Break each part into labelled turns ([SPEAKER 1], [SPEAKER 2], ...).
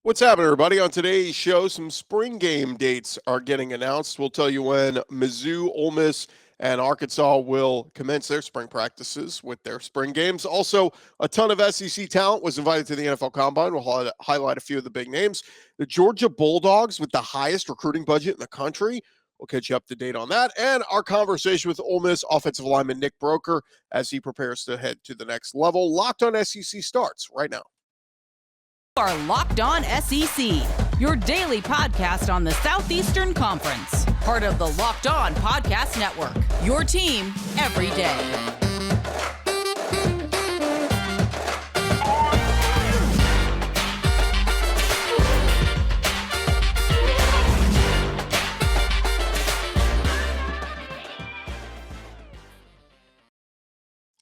[SPEAKER 1] What's happening, everybody? On today's show, some spring game dates are getting announced. We'll tell you when Mizzou, Ole Miss, and Arkansas will commence their spring practices with their spring games. Also, a ton of SEC talent was invited to the NFL Combine. We'll highlight a few of the big names. The Georgia Bulldogs with the highest recruiting budget in the country. We'll catch you up to date on that. And our conversation with Ole Miss offensive lineman Nick Broecker as he prepares to head to the next level. Locked on SEC starts right now.
[SPEAKER 2] Are Locked On SEC, your daily podcast on the Southeastern Conference. Part of the Locked On Podcast Network, your team every day.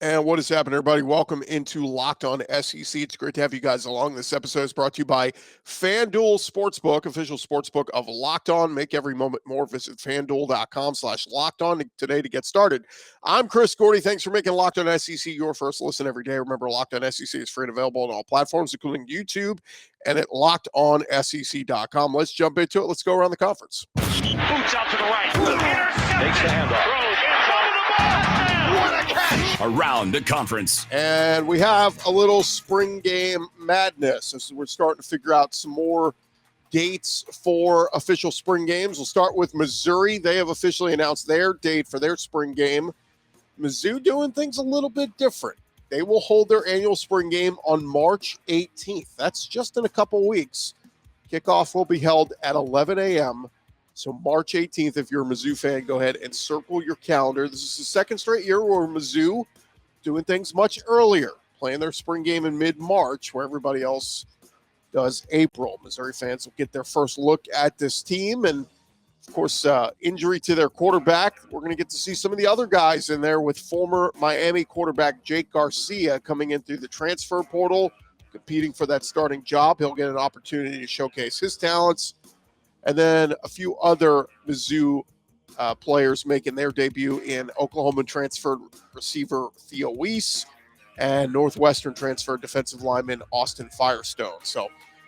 [SPEAKER 1] And what is happening, everybody? Welcome into Locked On SEC. It's great to have you guys along. This episode is brought to you by FanDuel Sportsbook, official sportsbook of Locked On. Make every moment more. Visit FanDuel.com/Locked On today to get started. I'm Chris Gordy. Thanks for making Locked On SEC your first listen every day. Remember, Locked On SEC is free and available on all platforms, including YouTube and at LockedOnSEC.com. Let's jump into it. Let's go around the conference.
[SPEAKER 3] Boots out to the right. Intercepted.
[SPEAKER 4] Takes the handoff.
[SPEAKER 3] Throws inside of the ball. What a catch.
[SPEAKER 4] Around the conference.
[SPEAKER 1] And we have a little spring game madness. So we're starting to figure out some more dates for official spring games. We'll start with Missouri. They have officially announced their date for their spring game. Mizzou doing things a little bit different. They will hold their annual spring game on March 18th. That's just in a couple weeks. Kickoff will be held at 11 a.m. So March 18th, if you're a Mizzou fan, go ahead and circle your calendar. This is the second straight year where Mizzou doing things much earlier, playing their spring game in mid-March, where everybody else does April. Missouri fans will get their first look at this team. And, of course, injury to their quarterback. We're going to get to see some of the other guys in there with former Miami quarterback Jake Garcia coming in through the transfer portal, competing for that starting job. He'll get an opportunity to showcase his talents. And then a few other Mizzou players making their debut in Oklahoma transferred receiver Theo Weiss and Northwestern transferred defensive lineman Austin Firestone. So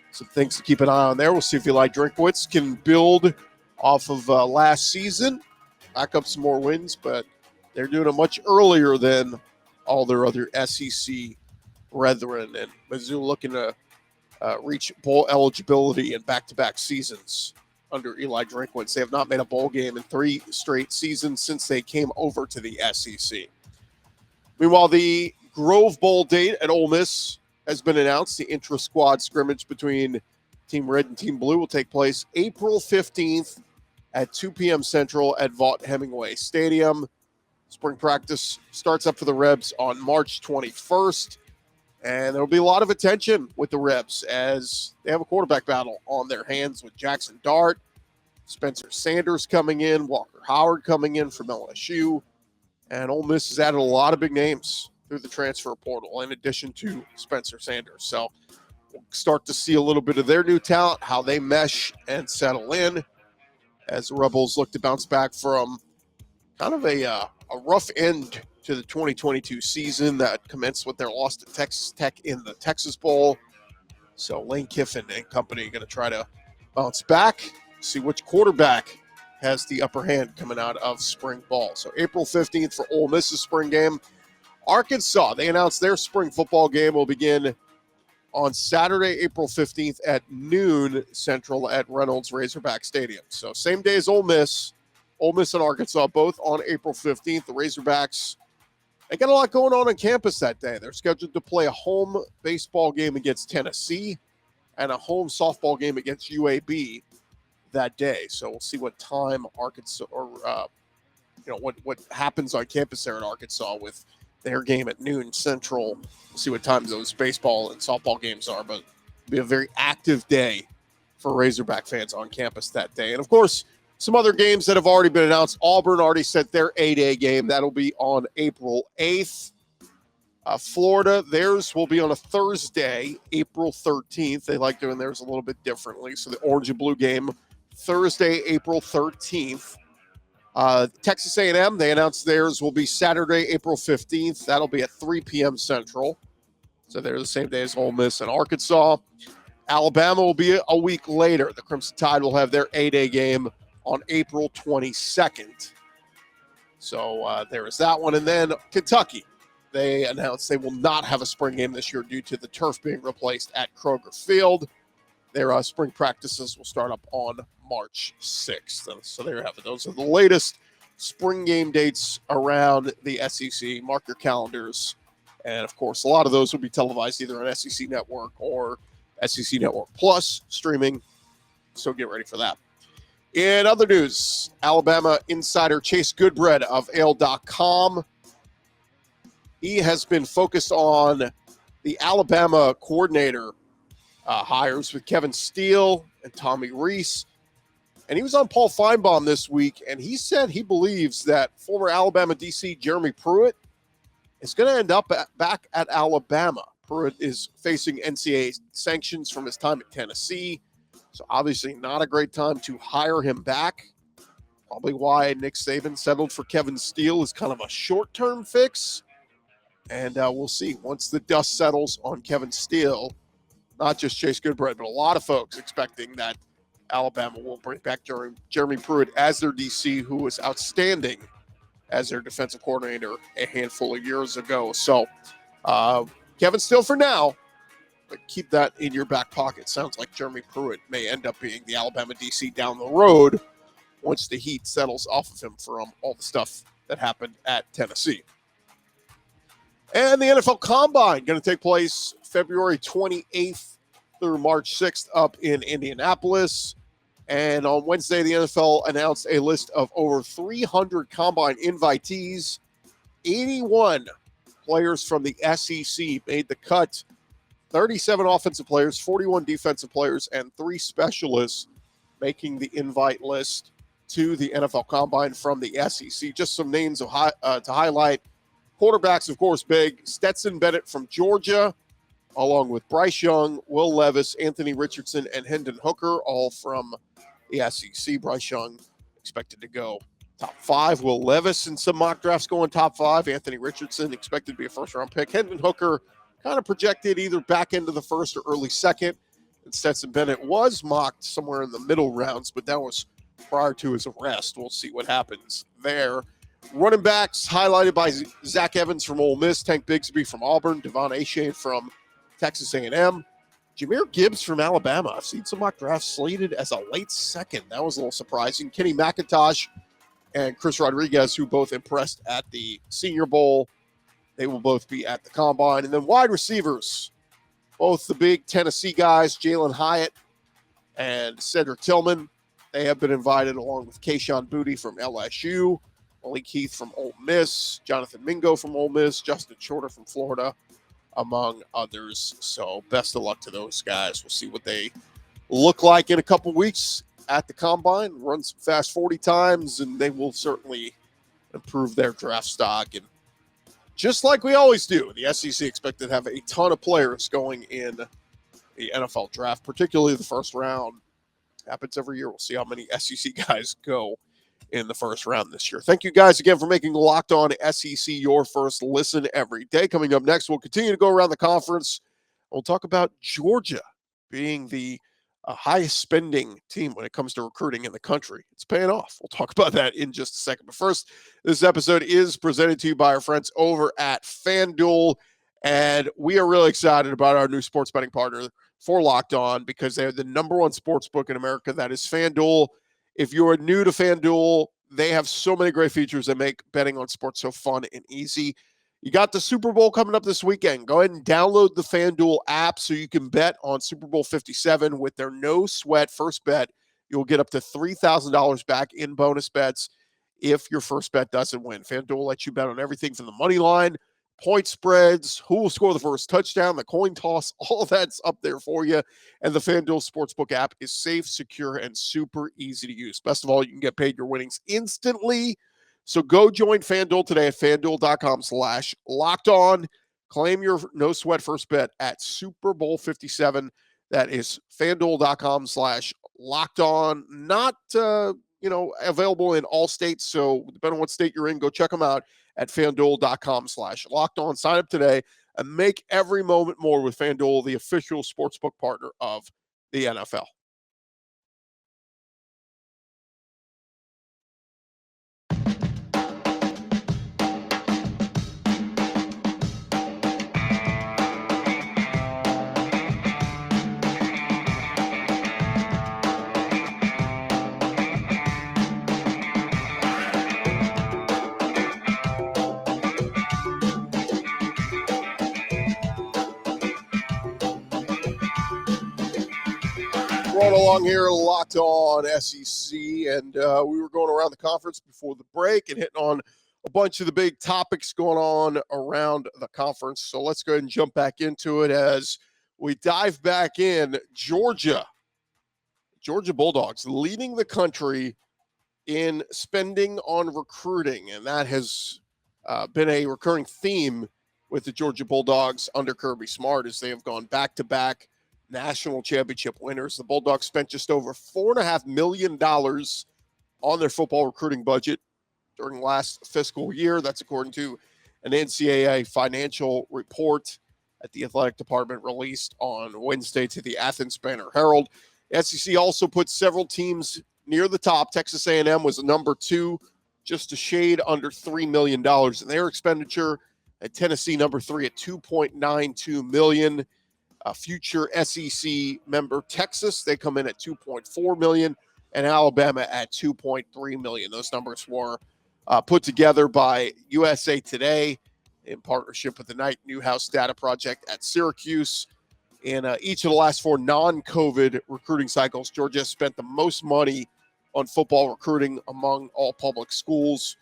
[SPEAKER 1] some things to keep an eye on there. We'll see if Eli Drinkwitz can build off of last season, back up some more wins, but they're doing it much earlier than all their other SEC brethren. And Mizzou looking to reach bowl eligibility in back-to-back seasons under Eli Drinkwitz. They have not made a bowl game in 3 straight seasons since they came over to the SEC. Meanwhile, the Grove Bowl date at Ole Miss has been announced. The intra-squad scrimmage between Team Red and Team Blue will take place April 15th at 2 p.m. Central at Vaught Hemingway Stadium. Spring practice starts up for the Rebs on March 21st. And there will be a lot of attention with the Rebs as they have a quarterback battle on their hands with Jackson Dart, Spencer Sanders coming in, Walker Howard coming in from LSU. And Ole Miss has added a lot of big names through the transfer portal in addition to Spencer Sanders. So we'll start to see a little bit of their new talent, how they mesh and settle in as the Rebels look to bounce back from kind of a rough end to the 2022 season that commenced with their loss to Texas Tech in the Texas Bowl. So Lane Kiffin and company are going to try to bounce back, see which quarterback has the upper hand coming out of spring ball. So April 15th for Ole Miss's spring game. Arkansas, they announced their spring football game will begin on Saturday, April 15th at noon Central at Reynolds Razorback Stadium. So same day as Ole Miss and Arkansas, both on April 15th. The Razorbacks, they got a lot going on campus that day. They're scheduled to play a home baseball game against Tennessee and a home softball game against UAB that day. So we'll see what time Arkansas or what happens on campus there in Arkansas with their game at noon Central. We'll see what times those baseball and softball games are, but it'll be a very active day for Razorback fans on campus that day. And of course, some other games that have already been announced. Auburn already set their 8A game. That'll be on April 8th. Florida, theirs will be on a Thursday, April 13th. They like doing theirs a little bit differently. So the orange and blue game, Thursday, April 13th. Texas A&M, they announced theirs will be Saturday, April 15th. That'll be at 3 p.m. Central. So they're the same day as Ole Miss and Arkansas. Alabama will be a week later. The Crimson Tide will have their A-Day game on April 22nd. So there is that one. And then Kentucky. They announced they will not have a spring game this year due to the turf being replaced at Kroger Field. Their spring practices will start up on March 6th. So there you have it. Those are the latest spring game dates around the SEC. Mark your calendars. And, of course, a lot of those will be televised either on SEC Network or SEC Network Plus streaming. So get ready for that. In other news, Alabama insider Chase Goodbread of AL.com. He has been focused on the Alabama coordinator hires with Kevin Steele and Tommy Rees. And he was on Paul Feinbaum this week, and he said he believes that former Alabama DC Jeremy Pruitt is going to end up back at Alabama. Pruitt is facing NCAA sanctions from his time at Tennessee, so obviously not a great time to hire him back. Probably why Nick Saban settled for Kevin Steele is kind of a short-term fix. And we'll see once the dust settles on Kevin Steele, not just Chase Goodbread, but a lot of folks expecting that Alabama will bring back Jeremy Pruitt as their DC, who was outstanding as their defensive coordinator a handful of years ago. So Kevin Steele for now, but keep that in your back pocket. Sounds like Jeremy Pruitt may end up being the Alabama DC down the road once the heat settles off of him from all the stuff that happened at Tennessee. And the NFL Combine going to take place February 28th through March 6th up in Indianapolis. And on Wednesday, the NFL announced a list of over 300 Combine invitees. 81 players from the SEC made the cut. 37 offensive players, 41 defensive players, and 3 specialists making the invite list to the NFL Combine from the SEC. Just some names to highlight. Quarterbacks, of course, big. Stetson Bennett from Georgia, along with Bryce Young, Will Levis, Anthony Richardson, and Hendon Hooker, all from the SEC. Bryce Young expected to go top 5. Will Levis in some mock drafts going top 5. Anthony Richardson expected to be a first-round pick. Hendon Hooker kind of projected either back end of the first or early second. And Stetson Bennett was mocked somewhere in the middle rounds, but that was prior to his arrest. We'll see what happens there. Running backs highlighted by Zach Evans from Ole Miss, Tank Bigsby from Auburn, Devon Achane from Texas A&M, Jahmyr Gibbs from Alabama. I've seen some mock drafts slated as a late second. That was a little surprising. Kenny McIntosh and Chris Rodriguez, who both impressed at the Senior Bowl. They will both be at the Combine. And then wide receivers, both the big Tennessee guys, Jalen Hyatt and Cedric Tillman. They have been invited along with Kayshon Boutte from LSU, Malik Heath from Ole Miss, Jonathan Mingo from Ole Miss, Justin Shorter from Florida, among others. So best of luck to those guys. We'll see what they look like in a couple weeks at the Combine. Run some fast 40 times, and they will certainly improve their draft stock. And just like we always do, the SEC expected to have a ton of players going in the NFL draft, particularly the first round. Happens every year. We'll see how many SEC guys go in the first round this year. Thank you guys again for making Locked On SEC your first listen every day. Coming up next, we'll continue to go around the conference. We'll talk about Georgia being the highest spending team when it comes to recruiting in the country. It's paying off. We'll talk about that in just a second. But first, this episode is presented to you by our friends over at FanDuel. And we are really excited about our new sports betting partner for Locked On because they're the number one sports book in America. That is FanDuel. If you are new to FanDuel, they have so many great features that make betting on sports so fun and easy. You got the Super Bowl coming up this weekend. Go ahead and download the FanDuel app so you can bet on Super Bowl 57 with their no-sweat first bet. You'll get up to $3,000 back in bonus bets if your first bet doesn't win. FanDuel lets you bet on everything from the money line, point spreads, who will score the first touchdown, the coin toss, all of that's up there for you. And the FanDuel Sportsbook app is safe, secure, and super easy to use. Best of all, you can get paid your winnings instantly. So go join FanDuel today at FanDuel.com/LockedOn. Claim your no-sweat first bet at Super Bowl 57. That is FanDuel.com/LockedOn. Not, available in all states. So depending on what state you're in, go check them out at FanDuel.com/LockedOn. Sign up today. and make every moment more with FanDuel, the official sportsbook partner of the NFL. Rolling along here, locked on SEC, and we were going around the conference before the break and hitting on a bunch of the big topics going on around the conference. So let's go ahead and jump back into it as we dive back in. Georgia Bulldogs leading the country in spending on recruiting, and that has been a recurring theme with the Georgia Bulldogs under Kirby Smart as they have gone back-to-back national championship winners. The Bulldogs spent just over $4.5 million on their football recruiting budget during last fiscal year. That's according to an NCAA financial report that the athletic department released on Wednesday to the Athens Banner-Herald. SEC also put several teams near the top. Texas A&M was number 2, just a shade under $3 million in their expenditure. And Tennessee, number 3 at $2.92 million. Future SEC member Texas, they come in at $2.4 million, and Alabama at $2.3 million. Those numbers were put together by USA Today in partnership with the Knight Newhouse Data Project at Syracuse. In each of the last 4 non-COVID recruiting cycles, Georgia spent the most money on football recruiting among all public schools.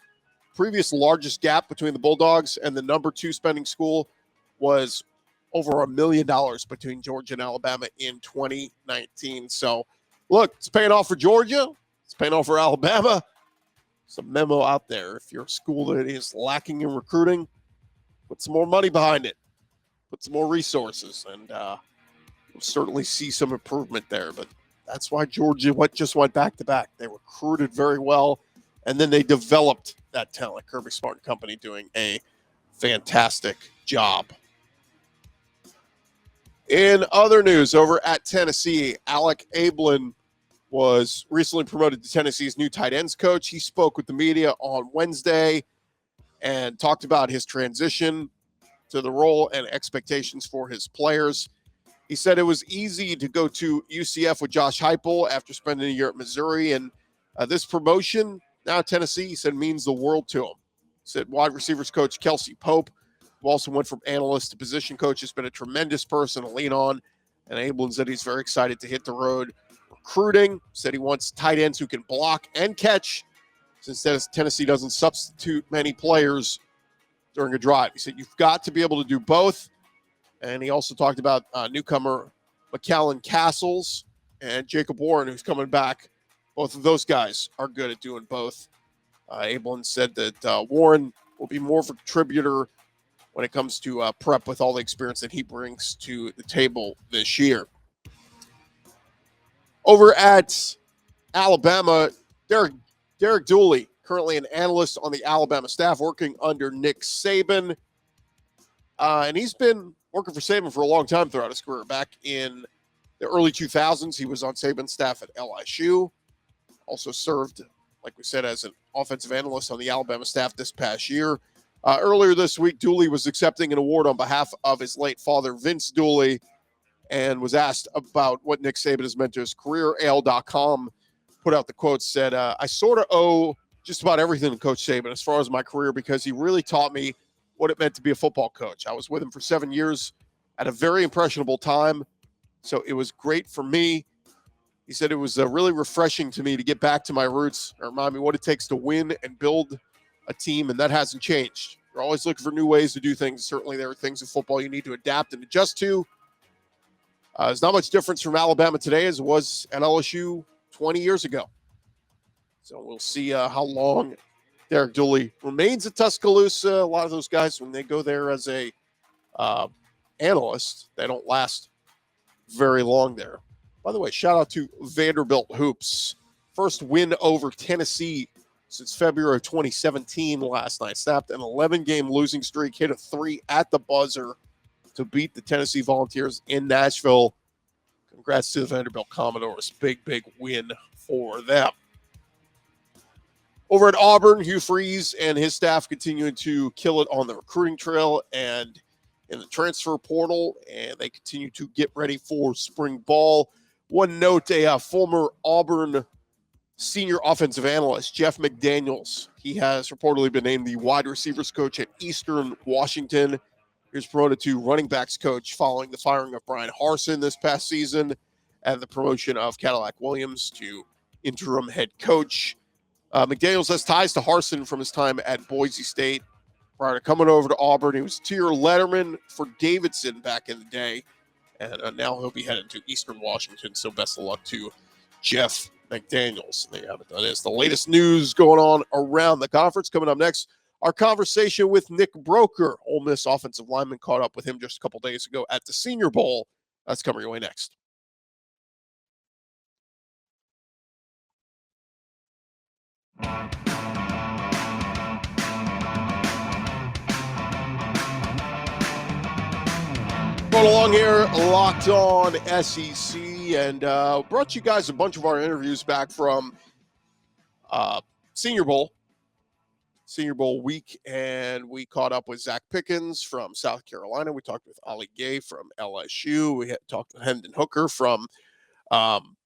[SPEAKER 1] Previous largest gap between the Bulldogs and the number 2 spending school was over $1 million between Georgia and Alabama in 2019. So, look, it's paying off for Georgia. It's paying off for Alabama. It's a memo out there. If you're a school that is lacking in recruiting, put some more money behind it. Put some more resources, and you'll certainly see some improvement there. But that's why Georgia just went back-to-back. They recruited very well, and then they developed that talent. Kirby Smart and company doing a fantastic job. In other news, over at Tennessee, Alec Ablin was recently promoted to Tennessee's new tight ends coach. He spoke with the media on Wednesday and talked about his transition to the role and expectations for his players. He said it was easy to go to UCF with Josh Heupel after spending a year at Missouri, and this promotion now at Tennessee, he said, means the world to him. He said wide receivers coach Kelsey Pope, who also went from analyst to position coach, has been a tremendous person to lean on. And Ablin said he's very excited to hit the road recruiting. Said he wants tight ends who can block and catch, since Tennessee doesn't substitute many players during a drive. He said you've got to be able to do both. And he also talked about newcomer McCallan Castles and Jacob Warren, who's coming back. Both of those guys are good at doing both. Ablin said that Warren will be more of a contributor when it comes to prep with all the experience that he brings to the table this year. Over at Alabama, Derek Dooley, currently an analyst on the Alabama staff, working under Nick Saban. And he's been working for Saban for a long time throughout his career. Back in the early 2000s, he was on Saban's staff at LSU. Also served, like we said, as an offensive analyst on the Alabama staff this past year. Earlier this week, Dooley was accepting an award on behalf of his late father, Vince Dooley, and was asked about what Nick Saban has meant to his career. AL.com put out the quote, said, I sort of owe just about everything to Coach Saban as far as my career because he really taught me what it meant to be a football coach. I was with him for 7 years at a very impressionable time, so it was great for me. He said it was really refreshing to me to get back to my roots and remind me what it takes to win and build a team, and that hasn't changed. You're always looking for new ways to do things. Certainly there are things in football you need to adapt and adjust to. There's not much difference from Alabama today as it was at LSU 20 years ago. So we'll see how long Derek Dooley remains at Tuscaloosa. A lot of those guys, when they go there as a analyst, they don't last very long there. By the way, shout out to Vanderbilt Hoops. First win over Tennessee since February of 2017 last night. Snapped an 11-game losing streak, hit a 3 at the buzzer to beat the Tennessee Volunteers in Nashville. Congrats to the Vanderbilt Commodores. Big win for them. Over at Auburn, Hugh Freeze and his staff continuing to kill it on the recruiting trail and in the transfer portal, and they continue to get ready for spring ball. One note, a former Auburn senior offensive analyst, Jeff McDaniels, he has reportedly been named the wide receivers coach at Eastern Washington. He was promoted to running backs coach following the firing of Brian Harsin this past season and the promotion of Cadillac Williams to interim head coach. McDaniels has ties to Harsin from his time at Boise State. Prior to coming over to Auburn, he was tier letterman for Davidson back in the day. And now he'll be headed to Eastern Washington. So best of luck to Jeff McDaniels. There you have it. That is the latest news going on around the conference. Coming up next, our conversation with Nick Broecker, Ole Miss offensive lineman. Caught up with him just a couple days ago at the Senior Bowl. That's coming your way next. Going along here, Locked On SEC, and brought you guys a bunch of our interviews back from Senior Bowl week, and we caught up with Zach Pickens from South Carolina. We talked with Ali Gay from LSU. We had talked with Hendon Hooker from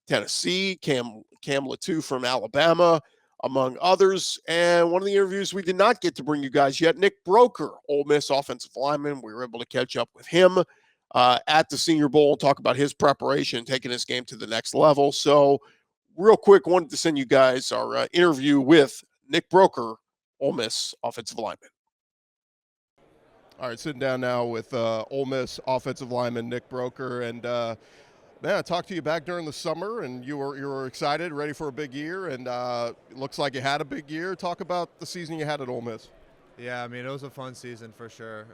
[SPEAKER 1] Tennessee, Cam Latu from Alabama, among others. And one of the interviews we did not get to bring you guys yet, Nick Broecker, Ole Miss offensive lineman. We were able to catch up with him at the Senior Bowl and talk about his preparation, taking his game to the next level. So real quick, wanted to send you guys our interview with Nick Broecker, Ole Miss offensive lineman. All right, sitting down now with Ole Miss offensive lineman Nick Broecker. And man, I talked to you back during the summer, and you were excited, ready for a big year, and it looks like you had a big year. Talk about the season you had at Ole Miss.
[SPEAKER 5] Yeah, I mean, it was a fun season for sure.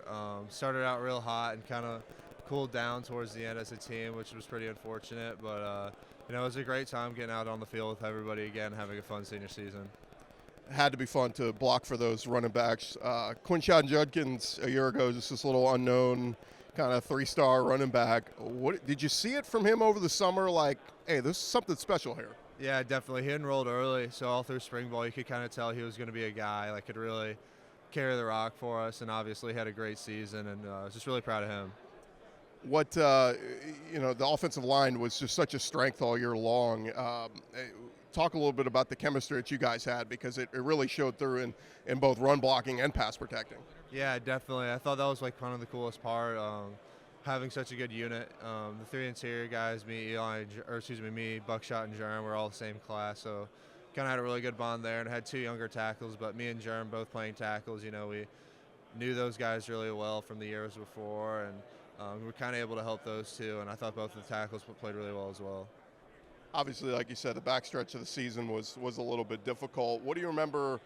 [SPEAKER 5] Started out real hot and kind of cooled down towards the end as a team, which was pretty unfortunate. But, it was a great time getting out on the field with everybody again, having a fun senior season.
[SPEAKER 1] Had to be fun to block for those running backs. Quinshon Judkins a year ago, just this little unknown kind of 3-star running back. What did you see it from him over the summer? Like, hey, there's something special here.
[SPEAKER 5] Yeah, definitely. He enrolled early, so all through spring ball, you could kind of tell he was going to be a guy that could really carry the rock for us, and obviously had a great season, and I was just really proud of him.
[SPEAKER 1] What the offensive line was just such a strength all year long. Talk a little bit about the chemistry that you guys had, because it really showed through in both run blocking and pass protecting.
[SPEAKER 5] Yeah, definitely. I thought that was like kind of the coolest part, having such a good unit. The three interior guys, me, Buckshot, and Jerm, were all the same class, so kind of had a really good bond there, and had two younger tackles, but me and Jerm both playing tackles. We knew those guys really well from the years before, and we were kind of able to help those two, and I thought both of the tackles played really well as well.
[SPEAKER 1] Obviously, like you said, the backstretch of the season was a little bit difficult. What do you remember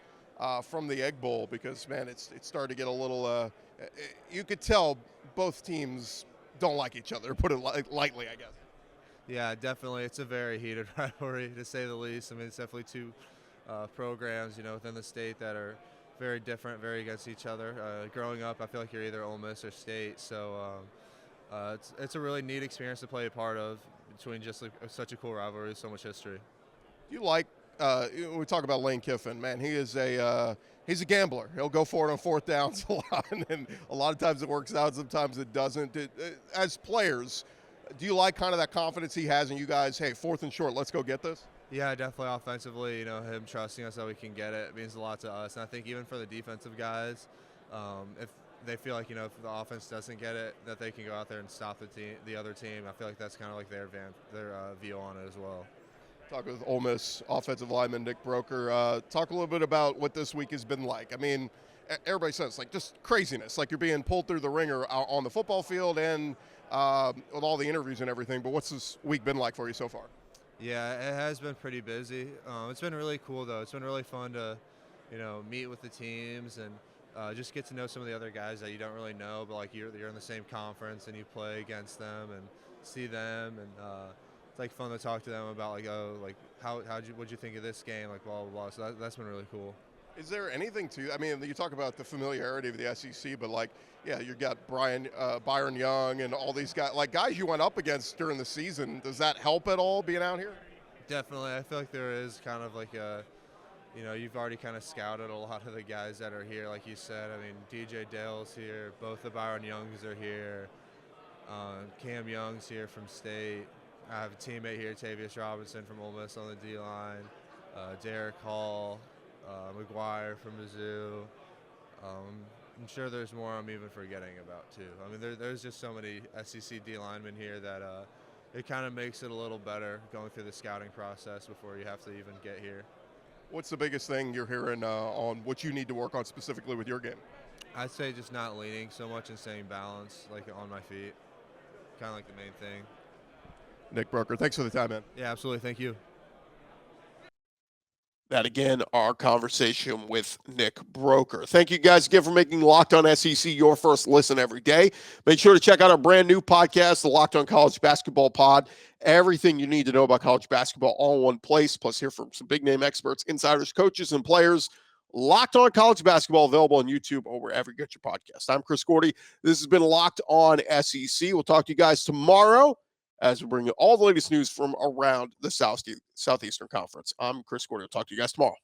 [SPEAKER 1] from the Egg Bowl? Because, man, it started to get a little you could tell both teams don't like each other, put it lightly, I guess.
[SPEAKER 5] Yeah, definitely. It's a very heated rivalry, to say the least. I mean, it's definitely two programs, within the state that are very different, very against each other. Growing up, I feel like you're either Ole Miss or State, so it's a really neat experience to play a part of, between just such a cool rivalry with so much history.
[SPEAKER 1] You like we talk about Lane Kiffin, man. He's a gambler. He'll go for it on fourth downs a lot, and a lot of times it works out, sometimes it doesn't. As players, do you like kind of that confidence he has in you guys? Hey, fourth and short, let's go get this.
[SPEAKER 5] Yeah, definitely. Offensively, him trusting us that we can get it means a lot to us. And I think even for the defensive guys, if they feel like, if the offense doesn't get it, that they can go out there and stop the other team. I feel like that's kind of like their view on it as well. Talk
[SPEAKER 1] with Ole Miss offensive lineman Nick Broecker. Talk a little bit about what this week has been like. I mean, everybody says like just craziness, like you're being pulled through the ringer on the football field and with all the interviews and everything. But what's this week been like for you so far?
[SPEAKER 5] Yeah, it has been pretty busy. It's been really cool though. It's been really fun to, meet with the teams and just get to know some of the other guys that you don't really know, but like you're in the same conference and you play against them and see them, and it's like fun to talk to them about what'd you think of this game, like blah blah blah. So that's been really cool.
[SPEAKER 1] Is there anything to? I mean, you talk about the familiarity of the SEC, but like, yeah, you got Byron Young, and all these guys, like guys you went up against during the season. Does that help at all being out here?
[SPEAKER 5] Definitely. I feel like there is kind of like a, you've already kind of scouted a lot of the guys that are here, like you said. I mean, DJ Dale's here. Both the Byron Youngs are here. Cam Young's here from State. I have a teammate here, Tavius Robinson from Ole Miss on the D-line. Derek Hall, McGuire from Mizzou. I'm sure there's more I'm even forgetting about, too. I mean, there's just so many SEC D linemen here that it kind of makes it a little better going through the scouting process before you have to even get here.
[SPEAKER 1] What's the biggest thing you're hearing on what you need to work on specifically with your game?
[SPEAKER 5] I'd say just not leaning so much and staying balanced, like on my feet. Kind of like the main thing.
[SPEAKER 1] Nick Broecker, thanks for the time, man.
[SPEAKER 5] Yeah, absolutely. Thank you.
[SPEAKER 1] That again, our conversation with Nick Broecker. Thank you guys again for making Locked On SEC your first listen every day. Make sure to check out our brand new podcast, the Locked On College Basketball Pod. Everything you need to know about college basketball all in one place, plus hear from some big name experts, insiders, coaches, and players. Locked On College Basketball, available on YouTube or wherever you get your podcast. I'm Chris Gordy. This has been Locked On SEC. We'll talk to you guys tomorrow as we bring you all the latest news from around the Southeastern Conference. I'm Chris Gordy. I'll talk to you guys tomorrow.